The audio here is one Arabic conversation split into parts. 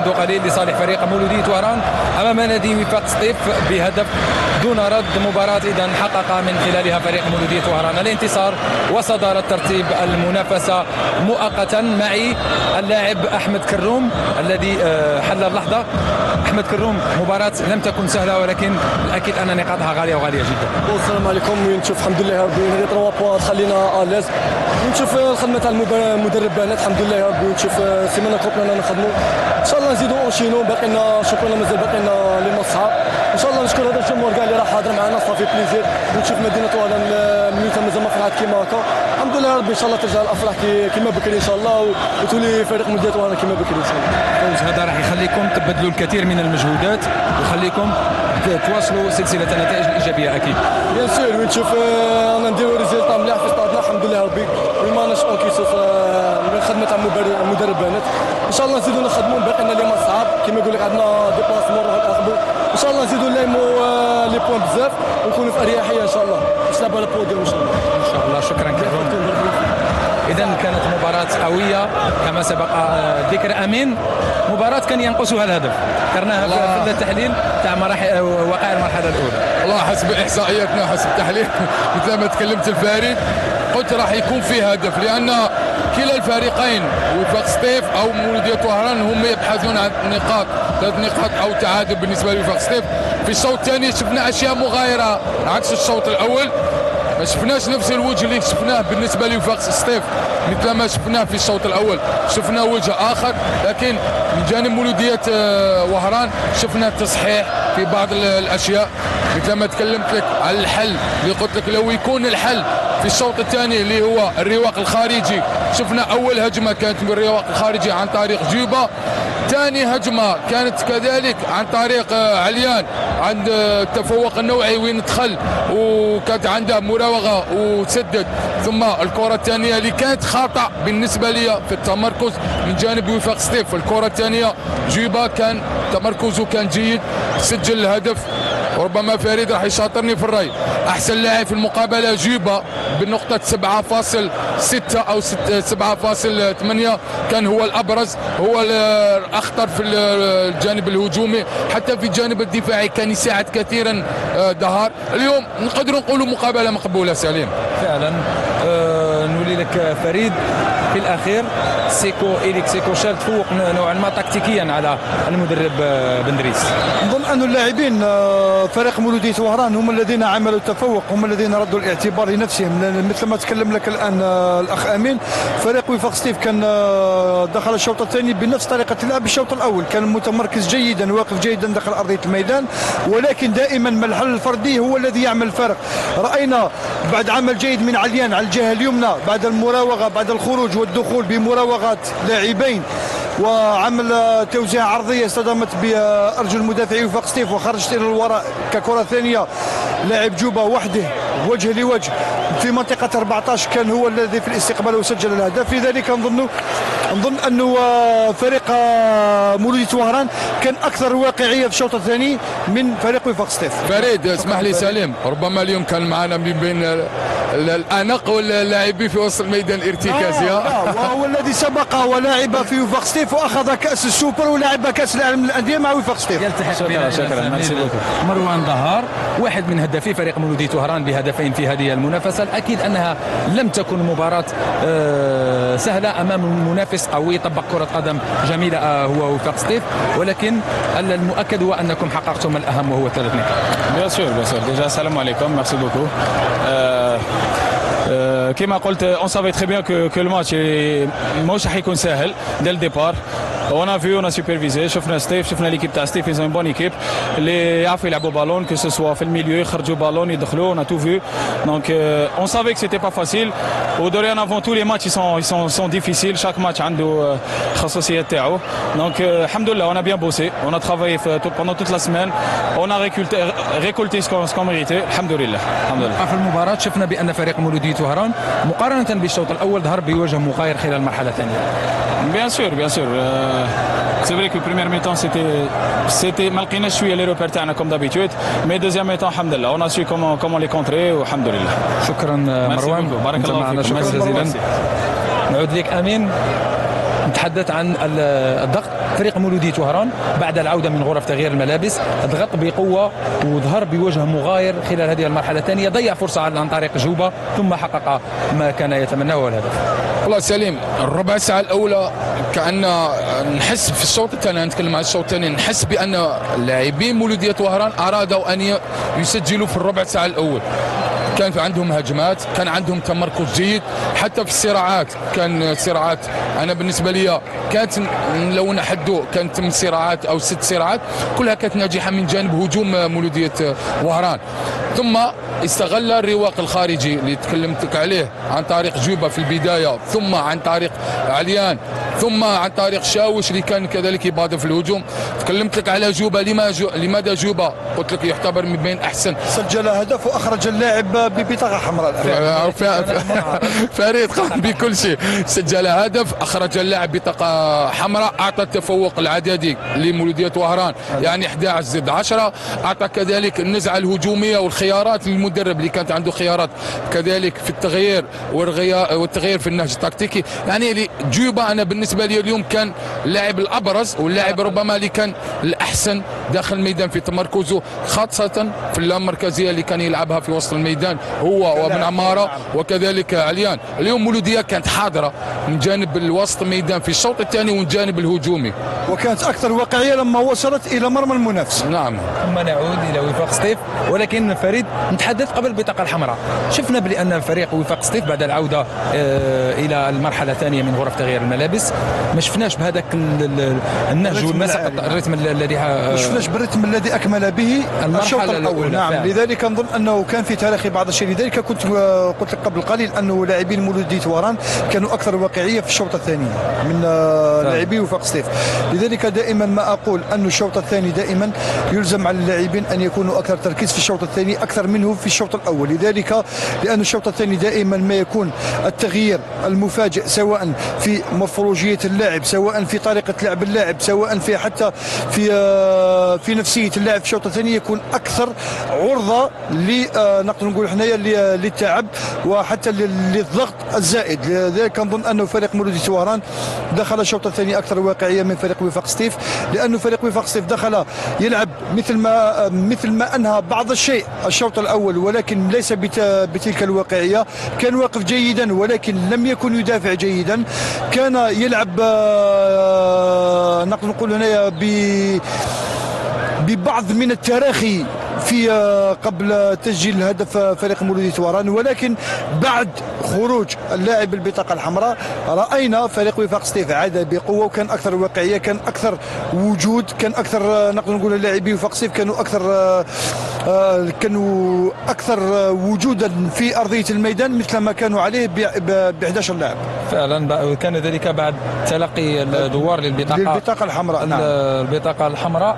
منذ قليل لصالح فريق مولودية وهران أمام نادي وفاق سطيف بهدف دون رد. مباراة إذن حقق من خلالها فريق مولودية وهران الانتصار وصدارة ترتيب المنافسة مؤقتا. معي اللاعب أحمد كروم الذي حل اللحظة. أحمد كروم، مباراة لم تكن سهلة ولكن الأكيد أن نقاطها غالية وغالية جدا. السلام عليكم. نشوف الحمد لله ربي هذه 3 بوان تخلينا ألاز، ونشوف الخدمة تاع المدرب بنات الحمد لله ربي، ونشوف سيمانة كوبنا نخدموا ان شاء الله نزيدوا اونشينو. باقينا شكرا مازال باقينا لي ماتش صعاب ان شاء الله. نشكر هذا الجمهور كاع اللي راه حاضر معنا، صافي بليزير. ونشوف مدينة وهران مليوتها مازال ما فرحات كيما هكا. الحمد لله ربي ان شاء الله ترجع الافراح كيما بكري ان شاء الله، وتولي فريق مولودية وهران كيما بكري ان شاء الله. الفوز هذا راح يخليكم تبذلوا الكثير من المجهودات ويخليكم تواصلوا سلسلة النتائج الإيجابية أكيد. بيان سور وين نشوف انا نديروا ريزلتا مليح في ستادنا الحمد لله ربي، وما ناش اونكيسوس من خدمة تاع المدرب بنات ان شاء الله نزيدوا نخدموا. باقينا لي ماتش صعاب كيما يقول لك عندنا ديبلاسمون نروحوا ناخذوا ان شاء الله نزيدوا نلايموا لي بوان بزاف ونكونوا في اريحيه ان شاء الله باش نلعبوا على البوديوم ان شاء الله. ان شاء الله شكرا كثيرا. إذا كانت مباراة قوية كما سبق ذكر أمين، مباراة كان ينقصها الهدف، ذكرناها في التحليل تاع وقائع المرحلة الأولى. والله حسب إحصائياتنا حسب التحليل مثل ما تكلمت الفريق قلت راح يكون فيه هدف، لأن كلا الفريقين وفاق سطيف أو مولودية وهران هم يبحثون عن نقاط، 3 نقاط أو تعادل بالنسبة لوفاق سطيف. في الشوط الثاني شفنا أشياء مغايرة عكس الشوط الأول، ما شفناش نفس الوجه اللي شفناه بالنسبه لوفاق سطيف مثل ما شفناه في الشوط الاول، شفنا وجه اخر. لكن من جانب مولوديه وهران شفنا تصحيح في بعض الاشياء مثل ما تكلمت لك على الحل اللي قلت لك لو يكون الحل في الشوط الثاني اللي هو الرواق الخارجي. شفنا اول هجمه كانت من الرواق الخارجي عن طريق جيبا، ثاني هجمه كانت كذلك عن طريق عليان عند التفوق النوعي وين دخل وكانت عنده مراوغه وسدد. ثم الكره الثانيه اللي كانت خطا بالنسبه لي في التمركز من جانب وفاق سطيف، الكره الثانيه جيبا كان تمركزه كان جيد، سجل الهدف. وربما فريد راح يشاطرني في الرأي، احسن لاعب في المقابله جيبا بنقطه 7.6 او 7.8 كان هو الابرز، هو الاخطر في الجانب الهجومي، حتى في الجانب الدفاعي كان يساعد كثيرا دهار. اليوم نقدر نقولوا مقابله مقبوله سليم فعلا. نولي لك فريد في الاخير. إليك سيكو شال تفوق نوعا ما تكتيكيا على المدرب بندريس. نظن أن اللاعبين فريق مولودية وهران هم الذين عملوا التفوق، هم الذين ردوا الاعتبار لنفسهم. مثل ما تكلم لك الآن الأخ أمين، فريق وفاق سطيف كان دخل الشوط الثاني بنفس طريقة اللعب الشوط الأول، كان متمركز جيدا واقف جيدا داخل أرضية الميدان، ولكن دائما ما الحل الفردي هو الذي يعمل الفرق. رأينا بعد عمل جيد من عليان على الجهة اليمنى بعد المراوغة، بعد الخروج والدخول بمراوغات لاعبين وعمل توزيع عرضيه اصطدمت بارجل مدافعي وفاق سطيف وخرجت الى الوراء ككره ثانيه لاعب جوبا وحده وجه لوجه في منطقه 14 كان هو الذي في الاستقبال وسجل الهدف. لذلك نظن انه فريق مولودية وهران كان اكثر واقعيه في الشوط الثاني من فريق وفاق سطيف. فريد اسمح لي سليم، ربما اليوم كان معنا من بين الانق واللاعبين في وسط الميدان الارتكازي، وهو الذي سبق ولعب في وفاق سطيف واخذ كاس السوبر ولعب كاس العالم للانديه مع وفاق سطيف. شكرا مروان دهار واحد من هدافي فريق مولودية وهران بهدفين في هذه المنافسه. الاكيد انها لم تكن مباراه سهله امام منافس قوي طبق كره قدم جميله هو وفاق سطيف، ولكن المؤكد هو انكم حققتم الاهم وهو 3 نقاط. بيان سور ديجا السلام عليكم، ميرسي بوكو. كما قلت on savait très bien que le match مش حيكون سهل dès le départ. On a vu, on a supervisé, شفنا ستيف، شفنا ليكيب تاع ستيف، ils ont une bonne équipe اللي يعرفوا يلعبوا بالون que ce soit في الميليو يخرجوا بالون يدخلوا، on a tout vu. Donc on savait que c'était pas facile. ودوريانافون tous les matchs ils sont difficiles, chaque match عنده خصوصية تاعو. Donc الحمد لله on a bien bossé, on a travaillé pendant toute la semaine, on a récolté ce qu'on méritait. الحمد لله. في المباراة شفنا بأن فريق مولودية وهران مقارنة بالشوط الأول ظهر بوجه مغاير خلال المرحلة الثانية. Bien sûr. C'est vrai que première mi-temps c'était ما لقيناش شويه لي روبير تاعنا comme d'habitude, mais deuxième mi-temps الحمد لله on a su comment les contrer والحمد لله. شكرا مروان، بارك الله فيك، شكرا جزيلا. نعود لك امين، انت نتحدث عن الضغط. فريق مولودية وهران بعد العودة من غرف تغيير الملابس ضغط بقوة وظهر بوجه مغاير خلال هذه المرحلة الثانية، ضيع فرصة عن طريق جوبة ثم حقق ما كان يتمناه هو الهدف. والله سليم، الربع ساعة الأولى كأن نحس في الشوط الثاني، نتكلم عن الشوط الثاني، نحس بأن لاعبين مولودية وهران أرادوا أن يسجلوا في الربع ساعة الأول. كان في عندهم هجمات، كان عندهم تمركز جيد، حتى في الصراعات كان صراعات. انا بالنسبه لي كانت لو نحدوا كانت من صراعات او 6 صراعات كلها كانت ناجحه من جانب هجوم مولوديه وهران. ثم استغل الرواق الخارجي اللي تكلمتك عليه عن طريق جوبة في البدايه، ثم عن طريق عليان، ثم عن طريق شاوش اللي كان كذلك يبادر في الهجوم. تكلمت لك على جوبة، لماذا جوبة؟ قلت لك يعتبر من بين احسن، سجل هدف واخرج اللاعب ببطاقه حمراء. فريد قام بكل شيء، سجل هدف، اخرج اللاعب بطاقه حمراء، اعطى التفوق العددي لمولوديه وهران، يعني 11 ضد 10. اعطى كذلك النزعه الهجوميه والخيارات للمدرب اللي كانت عنده خيارات كذلك في التغيير والتغيير في النهج التكتيكي. يعني جوبة انا بالنسبه لي اليوم كان اللاعب الابرز واللاعب ربما اللي كان الاحسن داخل الميدان في تمركزه، خاصه في اللامركزيه اللي كان يلعبها في وسط الميدان هو وابن عماره وكذلك عليان. اليوم مولوديه كانت حاضره من جانب الوسط الميدان في الشوط الثاني ومن جانب الهجومي، وكانت اكثر واقعيه لما وصلت الى مرمى المنافس. نعم. ثم نعود الى وفاق سطيف، ولكن فريد نتحدث قبل البطاقه الحمراء. شفنا بان فريق وفاق سطيف بعد العوده الى المرحله الثانيه من غرف تغيير الملابس ما شفناش بهذاك النهج والنسق، الريتم الذي ما شفناش بالريتم الذي اكمل به الشوط الاول. نعم، لذلك نظن انه كان في تاريخ بعض الشيء. لذلك كنت قلت لك قبل قليل انه لاعبين مولودية وهران كانوا اكثر واقعيه في الشوط الثاني من لاعبي وفاق سطيف. لذلك دائما ما اقول ان الشوط الثاني دائما يلزم على اللاعبين ان يكونوا اكثر تركيز في الشوط الثاني اكثر منه في الشوط الاول. لذلك لان الشوط الثاني دائما ما يكون التغيير المفاجئ، سواء في مورفولوجيه اللاعب، سواء في طريقه لعب اللاعب، سواء في حتى في نفسيه اللاعب في الشوط الثاني، يكون اكثر عرضه نقدر نقول حنايا للتعب وحتى للضغط الزائد. لذلك نظن انه فريق مولودية وهران دخل الشوط الثاني اكثر واقعيه من فريق وفاق سطيف، لانه فريق وفاق سطيف دخل يلعب مثل ما انهى بعض الشيء الشوط الاول، ولكن ليس بتلك الواقعيه. كان واقف جيدا ولكن لم يكن يدافع جيدا، كان يلعب نقدر نقول هنا ببعض من التراخي في قبل تسجيل هدف فريق مولودية وهران. ولكن بعد خروج اللاعب البطاقة الحمراء رأينا فريق وفاق سطيف عاد بقوة وكان أكثر واقعية، كان أكثر وجود، كان أكثر نقدر نقول اللاعبين وفاق سطيف كانوا أكثر وجودا في أرضية الميدان مثل ما كانوا عليه ب 11 لاعب. فعلا كان ذلك بعد تلقي الدوار للبطاقة الحمراء. نعم. البطاقة الحمراء.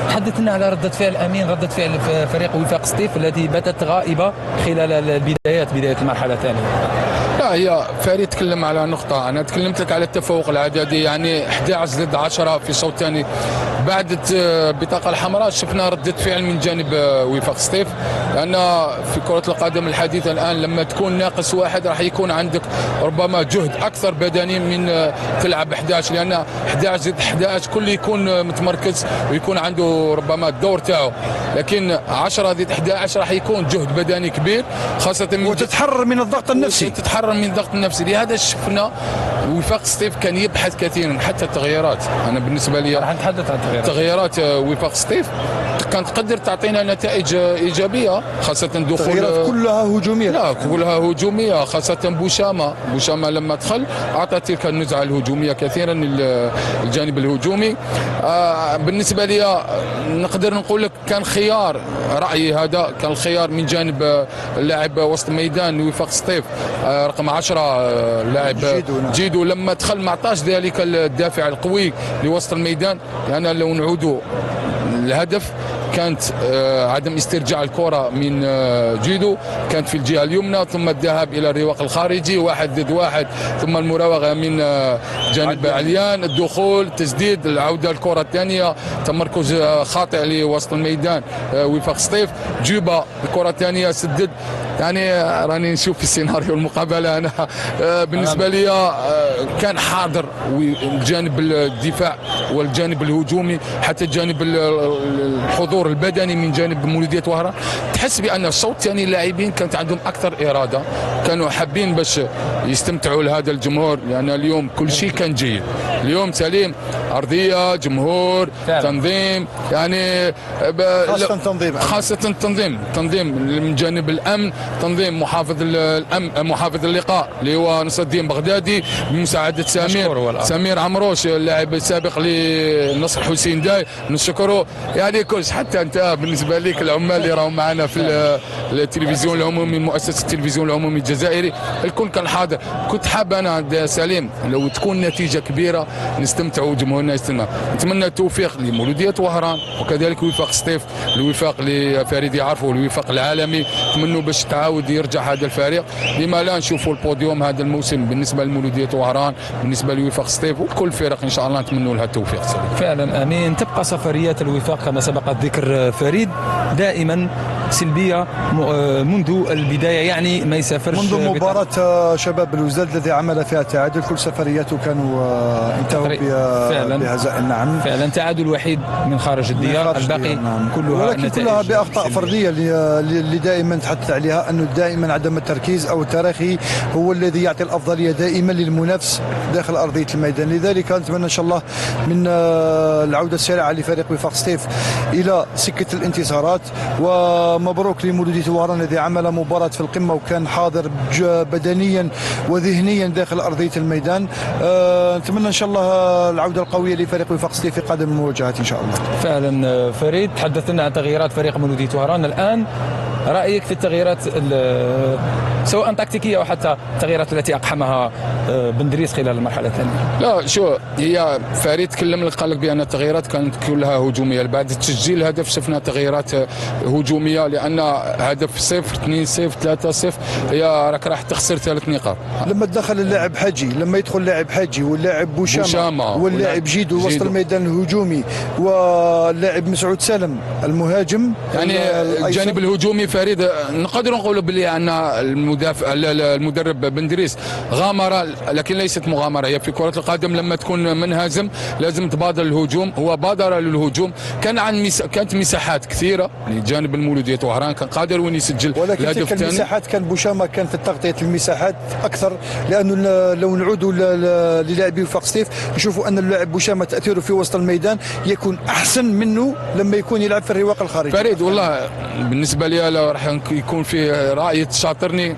تحدثنا على ردة فعل أمين، ردة فعل فريق وفاق سطيف التي باتت غائبة خلال بداية المرحلة الثانية. لا، هي فريد تكلم على نقطة، أنا تكلمت لك على التفوق العددي، يعني 11 ضد 10 في الشوط الثاني. بعد البطاقة الحمراء شفنا ردة فعل من جانب وفاق سطيف، لأن في كرة القدم الحديثة الآن لما تكون ناقص واحد راح يكون عندك ربما جهد أكثر بدني من تلعب 11، لأن 11 ضد 11 كل يكون متمركز ويكون عنده ربما الدور تاعه، لكن 10 ضد 11 راح يكون جهد بدني كبير، خاصة وتتحرر من الضغط النفسي. من الضغط النفسي. لهذا شفنا وفاق سطيف كان يبحث كثيرا، حتى التغييرات. انا بالنسبه لي راح نتحدث عن تغييرات وفاق سطيف كانت تقدر تعطينا نتائج ايجابيه، خاصه دخول كلها هجوميه. لا، كلها هجوميه، خاصه بوشامه لما دخل اعطى تلك النزعه الهجوميه كثيرا الجانب الهجومي. بالنسبه لي نقدر نقول لك كان خيار، رايي هذا كان الخيار من جانب اللاعب وسط الميدان وفاق سطيف رقم 10 لاعب جيدو لما دخل ما عطاش ذلك الدافع القوي لوسط الميدان. لان لو نعودوا الهدف كانت عدم استرجاع الكرة من جيدو، كانت في الجهة اليمنى، ثم الذهاب إلى الرواق الخارجي 1 ضد 1، ثم المراوغة من جانب عليان، الدخول، تسديد، العودة الكرة الثانية، تمركز خاطئ لوسط الميدان وفاق سطيف، جوبا الكرة الثانية سدد. يعني راني نشوف في السيناريو المقابلة أنا بالنسبة لي كان حاضر الجانب الدفاع والجانب الهجومي، حتى الجانب الحضور البدني من جانب مولودية وهران. تحس بأن الشوط الثاني اللاعبين كانت عندهم أكثر إرادة، كانوا حابين باش يستمتعوا لهذا الجمهور، لأن اليوم كل شيء كان جيد. اليوم سليم، أرضية، جمهور، تنظيم، يعني خاصة التنظيم من جانب الأمن، تنظيم محافظ الأمن، محافظ اللقاء اللي هو نصر الدين بغدادي بمساعدة سمير عمروش اللاعب السابق لنصر حسين داي، نشكره. يعني كلش حتى أنت بالنسبة لك العمال اللي راهم معنا في التلفزيون العمومي، مؤسسة التلفزيون العمومي الجزائري، الكل كان حاضر. كنت حاب أنا عند سليم لو تكون نتيجة كبيرة نستمتعوا وجمهورنا يستمتع. نتمنى التوفيق لمولودية وهران وكذلك وفاق سطيف، الوفاق لفريد يعرفوا، الوفاق العالمي، نتمنوا باش تعاود يرجع هذا الفريق. لما لا نشوفوا البوديوم هذا الموسم بالنسبة لمولودية وهران، بالنسبة لوفاق سطيف وكل الفرق إن شاء الله نتمنوا لها التوفيق. فعلا امين. تبقى سفريات الوفاق كما سبق الذكر فريد دائما سلبيه منذ البدايه، يعني ما يسافرش منذ مباراة شباب الوزداد الذي عمل فيها تعادل، كل سفرياته كانوا انتهوا بهزاء. نعم فعلا، تعادل وحيد من خارج الديار، الباقي نعم. كلها ولكن كلها باخطاء فرديه اللي دائما تحدث عليها، انه دائما عدم التركيز او التراخي هو الذي يعطي الافضليه دائما للمنافس داخل ارضيه الميدان. لذلك نتمنى ان شاء الله من العوده السريعه لفريق وفاق سطيف الى سكه الانتصارات، ومبروك لمولودية وهران الذي عمل مباراة في القمة وكان حاضر بدنيا وذهنيا داخل أرضية الميدان. نتمنى إن شاء الله العودة القوية لفريق وفاق سطيف في قادم المواجهات إن شاء الله. فعلا فريد، تحدثنا عن تغييرات فريق مولودية وهران، الآن رأيك في التغييرات سواء تكتيكية أو حتى التغييرات التي أقحمها بندريس خلال المرحلة الثانية؟ لا شو هي فريد تكلم لك، قال لك بأن التغييرات كانت كلها هجومية. بعد تسجيل الهدف شفنا تغييرات هجومية، لأن هدف 0 2-0 3-0 هي راح تخسر 3 نقاط. لما دخل اللاعب حجي، لما يدخل لاعب حجي واللاعب بوشامة واللاعب جيدو وسط الميدان الهجومي واللاعب مسعود سالم المهاجم، يعني الجانب الهجومي فريد نقدر نقول بلي أن المدرب بندريس غامر، لكن ليست مغامرة. هي في كرة القدم لما تكون منهزم لازم تبادر للهجوم، هو بادر للهجوم، كانت مساحات كثيرة لجانب المولودية وهران، كان قادر وين يسجل ولكن الهدف تلك الثاني. المساحات كان بوشامة كان في تغطية المساحات أكثر، لأنه لو نعودوا للاعبي وفاق سطيف نشوفوا أن اللاعب بوشامة تأثيره في وسط الميدان يكون أحسن منه لما يكون يلعب في الرواق الخارجي. فريد والله بالنسبة لي راح يكون في رأي تشاطرني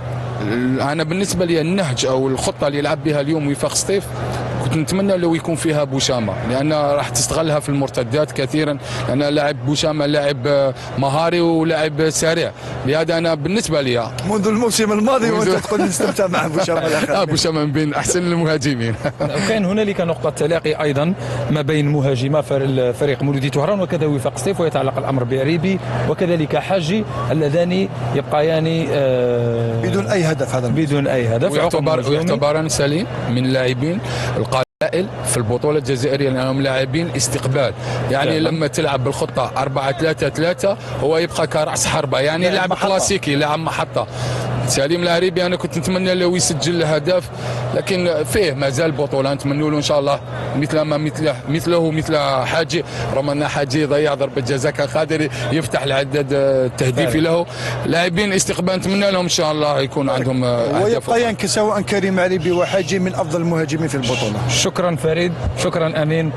أنا، بالنسبة لي النهج أو الخطة اللي يلعب بها اليوم وفاق سطيف كنت نتمنى لو يكون فيها بوشامة، لأن راح تستغلها في المرتدات كثيرا، لأن لاعب بوشامة لاعب مهاري ولاعب سريع. لهذا أنا بالنسبة لي منذ الموسم الماضي وأنت تقول نستمتع مع بوشامة. بوشامة من بين أحسن المهاجمين. وكان هنالك نقطة تلاقي أيضا ما بين مهاجمة فريق مولودية وهران وكذا وفاق سطيف، ويتعلق الأمر بعريبي وكذلك حاجي، اللذان يبقيان بدون أي هدف. هذا بدون أي هدف، ويعتبران سليم من اللاعبين القلائل في البطولة الجزائرية، لأنهم لاعبين استقبال. يعني فعلا. لما تلعب بالخطة 4-3-3 هو يبقى كرأس حربة، يعني لاعب كلاسيكي، لاعب محطة. سليم العريبي أنا كنت نتمنى له يسجل هدف، لكن فيه مازال بطولة، نتمنى له إن شاء الله مثله مثل حاجي. رغم أن حاجي ضيع ضربة جزاء كان قادر يفتح العدد التهديفي له. لاعبين استقبال نتمنى لهم إن شاء الله يكون عندهم أهداف، ويبقى سواء كريم عريبي وحاجي من أفضل المهاجمين في البطولة. شكرا فريد، شكرا أمين.